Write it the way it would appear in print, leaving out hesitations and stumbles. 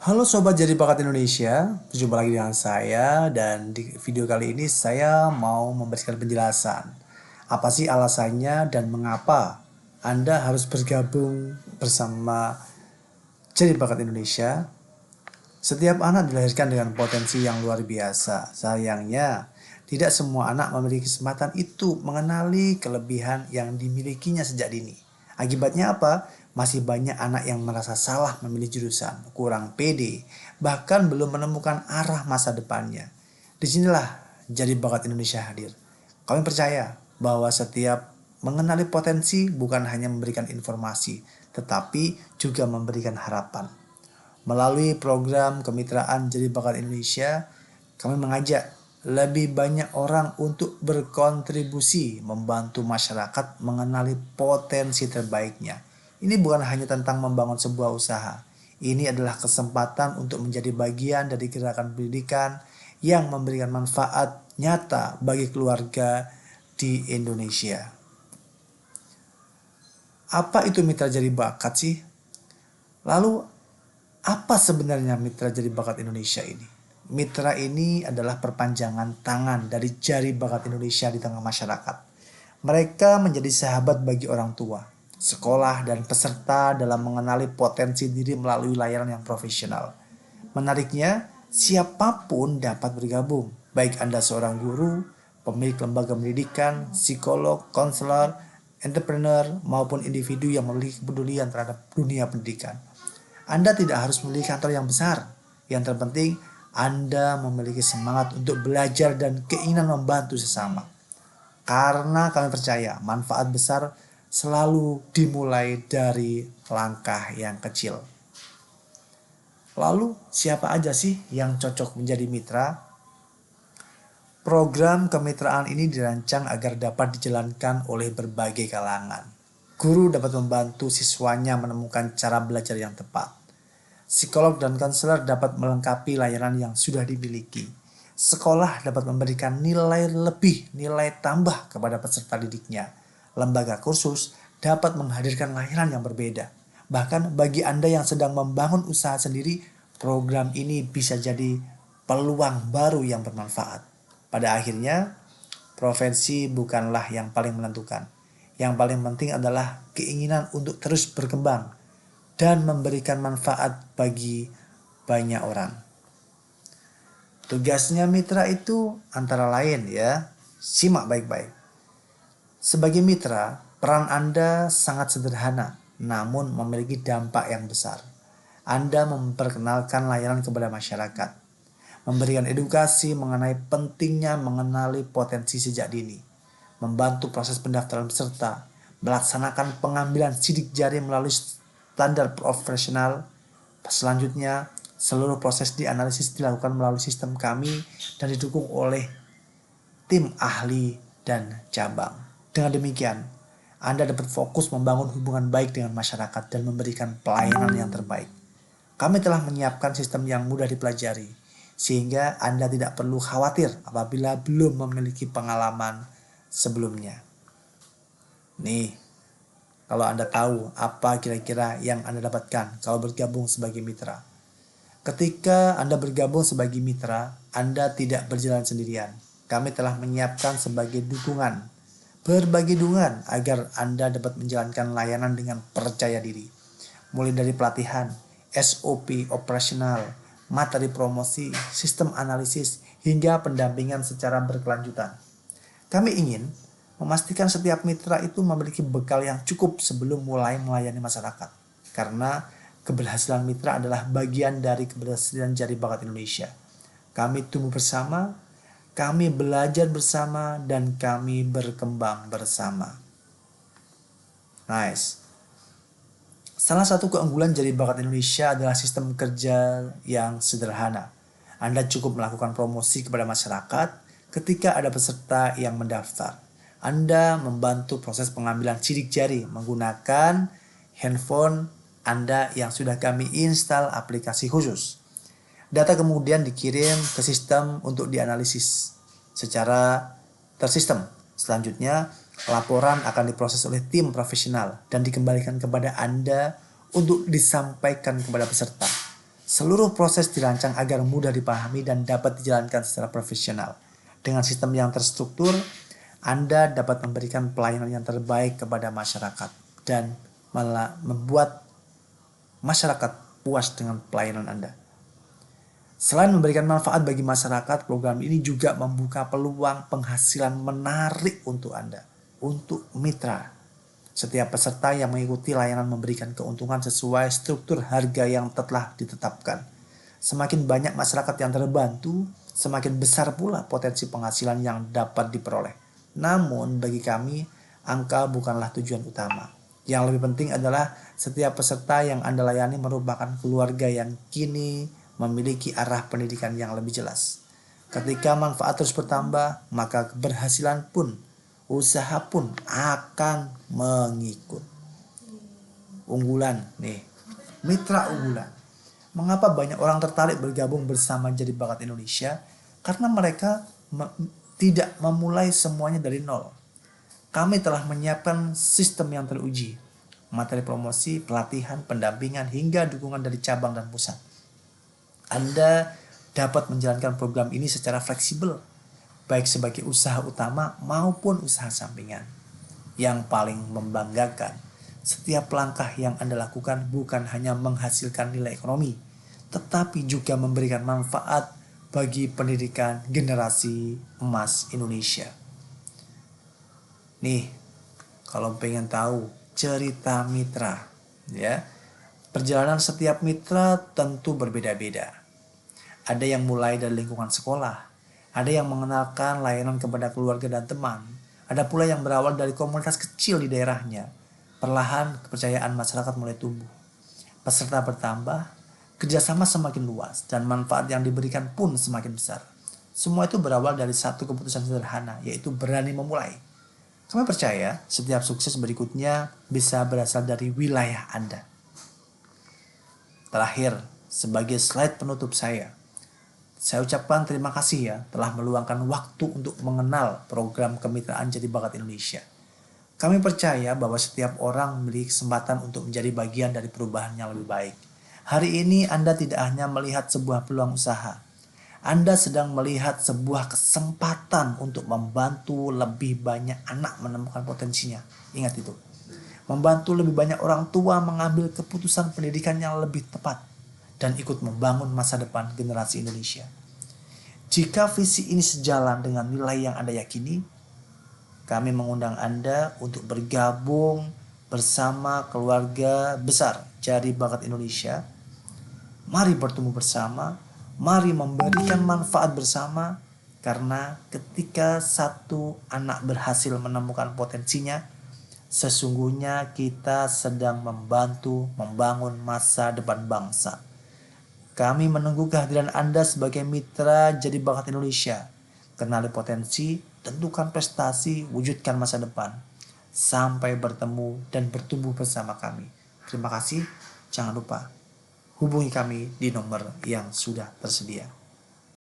Halo Sobat Jadi Bakat Indonesia, berjumpa lagi dengan saya dan di video kali ini saya mau memberikan penjelasan. Apa sih alasannya dan mengapa Anda harus bergabung bersama Jadi Bakat Indonesia? Setiap anak dilahirkan dengan potensi yang luar biasa. Sayangnya, tidak semua anak memiliki kesempatan itu mengenali kelebihan yang dimilikinya sejak dini. Akibatnya apa? Masih banyak anak yang merasa salah memilih jurusan, kurang pede, bahkan belum menemukan arah masa depannya. Disinilah Jadi Bakat Indonesia hadir. Kami percaya bahwa setiap mengenali potensi bukan hanya memberikan informasi, tetapi juga memberikan harapan. Melalui program kemitraan Jadi Bakat Indonesia, kami mengajak lebih banyak orang untuk berkontribusi membantu masyarakat mengenali potensi terbaiknya. Ini bukan hanya tentang membangun sebuah usaha. Ini adalah kesempatan untuk menjadi bagian dari gerakan pendidikan yang memberikan manfaat nyata bagi keluarga di Indonesia. Apa itu mitra jadi bakat sih? Lalu apa sebenarnya Mitra Jadi Bakat Indonesia ini? Mitra ini adalah perpanjangan tangan dari Jari Bakat Indonesia di tengah masyarakat. Mereka menjadi sahabat bagi orang tua, sekolah, dan peserta dalam mengenali potensi diri melalui layanan yang profesional. Menariknya, siapapun dapat bergabung, baik Anda seorang guru, pemilik lembaga pendidikan, psikolog, konselor, entrepreneur, maupun individu yang memiliki kepedulian terhadap dunia pendidikan. Anda tidak harus memiliki kantor yang besar. Yang terpenting, Anda memiliki semangat untuk belajar dan keinginan membantu sesama. Karena kami percaya manfaat besar selalu dimulai dari langkah yang kecil. Lalu, siapa aja sih yang cocok menjadi mitra? Program kemitraan ini dirancang agar dapat dijalankan oleh berbagai kalangan. Guru dapat membantu siswanya menemukan cara belajar yang tepat. Psikolog dan konselor dapat melengkapi layanan yang sudah dimiliki. Sekolah dapat memberikan nilai lebih, nilai tambah kepada peserta didiknya. Lembaga kursus dapat menghadirkan layanan yang berbeda. Bahkan bagi Anda yang sedang membangun usaha sendiri, program ini bisa jadi peluang baru yang bermanfaat. Pada akhirnya, profesi bukanlah yang paling menentukan. Yang paling penting adalah keinginan untuk terus berkembang dan memberikan manfaat bagi banyak orang. Tugasnya mitra itu antara lain ya, simak baik-baik. Sebagai mitra, peran Anda sangat sederhana, namun memiliki dampak yang besar. Anda memperkenalkan layanan kepada masyarakat, memberikan edukasi mengenai pentingnya mengenali potensi sejak dini, membantu proses pendaftaran peserta, melaksanakan pengambilan sidik jari melalui standar profesional. Selanjutnya, seluruh proses dianalisis dilakukan melalui sistem kami dan didukung oleh tim ahli dan cabang. Dengan demikian, Anda dapat fokus membangun hubungan baik dengan masyarakat dan memberikan pelayanan yang terbaik. Kami telah menyiapkan sistem yang mudah dipelajari, sehingga Anda tidak perlu khawatir apabila belum memiliki pengalaman sebelumnya. Nih, kalau Anda tahu apa kira-kira yang Anda dapatkan kalau bergabung sebagai mitra. Ketika Anda bergabung sebagai mitra, Anda tidak berjalan sendirian. Kami telah menyiapkan sebagai dukungan, berbagai dukungan agar Anda dapat menjalankan layanan dengan percaya diri. Mulai dari pelatihan, SOP operasional, materi promosi, sistem analisis, hingga pendampingan secara berkelanjutan. Kami ingin memastikan setiap mitra itu memiliki bekal yang cukup sebelum mulai melayani masyarakat. Karena keberhasilan mitra adalah bagian dari keberhasilan Jadi Bakat Indonesia. Kami tumbuh bersama, kami belajar bersama, dan kami berkembang bersama. Nice. Salah satu keunggulan Jadi Bakat Indonesia adalah sistem kerja yang sederhana. Anda cukup melakukan promosi kepada masyarakat ketika ada peserta yang mendaftar. Anda membantu proses pengambilan sidik jari menggunakan handphone Anda yang sudah kami install aplikasi khusus. Data kemudian dikirim ke sistem untuk dianalisis secara tersistem. Selanjutnya, laporan akan diproses oleh tim profesional dan dikembalikan kepada Anda untuk disampaikan kepada peserta. Seluruh proses dirancang agar mudah dipahami dan dapat dijalankan secara profesional. Dengan sistem yang terstruktur, Anda dapat memberikan pelayanan yang terbaik kepada masyarakat dan membuat masyarakat puas dengan pelayanan Anda. Selain memberikan manfaat bagi masyarakat, program ini juga membuka peluang penghasilan menarik untuk Anda, untuk mitra. Setiap peserta yang mengikuti layanan memberikan keuntungan sesuai struktur harga yang telah ditetapkan. Semakin banyak masyarakat yang terbantu, semakin besar pula potensi penghasilan yang dapat diperoleh. Namun bagi kami, angka bukanlah tujuan utama. Yang lebih penting adalah setiap peserta yang Anda layani merupakan keluarga yang kini memiliki arah pendidikan yang lebih jelas. Ketika manfaat terus bertambah, maka keberhasilan pun, usaha pun akan mengikut. Unggulan nih, mitra unggulan. Mengapa banyak orang tertarik bergabung bersama Jadi Bakat Indonesia? Karena mereka tidak memulai semuanya dari nol. Kami telah menyiapkan sistem yang teruji, materi promosi, pelatihan, pendampingan, hingga dukungan dari cabang dan pusat. Anda dapat menjalankan program ini secara fleksibel, baik sebagai usaha utama maupun usaha sampingan. Yang paling membanggakan, setiap langkah yang Anda lakukan bukan hanya menghasilkan nilai ekonomi, tetapi juga memberikan manfaat bagi pendidikan generasi emas Indonesia. Nih, kalau pengen tahu cerita mitra, ya, perjalanan setiap mitra tentu berbeda-beda. Ada yang mulai dari lingkungan sekolah, ada yang mengenalkan layanan kepada keluarga dan teman, ada pula yang berawal dari komunitas kecil di daerahnya. Perlahan kepercayaan masyarakat mulai tumbuh. Peserta bertambah, kerjasama semakin luas, dan manfaat yang diberikan pun semakin besar. Semua itu berawal dari satu keputusan sederhana, yaitu berani memulai. Kami percaya setiap sukses berikutnya bisa berasal dari wilayah Anda. Terakhir, sebagai slide penutup saya ucapkan terima kasih ya telah meluangkan waktu untuk mengenal program kemitraan Jadi Bakat Indonesia. Kami percaya bahwa setiap orang memiliki kesempatan untuk menjadi bagian dari perubahan yang lebih baik. Hari ini Anda tidak hanya melihat sebuah peluang usaha. Anda sedang melihat sebuah kesempatan untuk membantu lebih banyak anak menemukan potensinya. Ingat itu. Membantu lebih banyak orang tua mengambil keputusan pendidikan yang lebih tepat dan ikut membangun masa depan generasi Indonesia. Jika visi ini sejalan dengan nilai yang Anda yakini, kami mengundang Anda untuk bergabung bersama keluarga besar Jadi Bakat Indonesia. Mari bertumbuh bersama, mari memberikan manfaat bersama, karena ketika satu anak berhasil menemukan potensinya, sesungguhnya kita sedang membantu membangun masa depan bangsa. Kami menunggu kehadiran Anda sebagai mitra Jadi Bakat Indonesia. Kenali potensi, tentukan prestasi, wujudkan masa depan. Sampai bertemu dan bertumbuh bersama kami. Terima kasih. Jangan lupa hubungi kami di nomor yang sudah tersedia.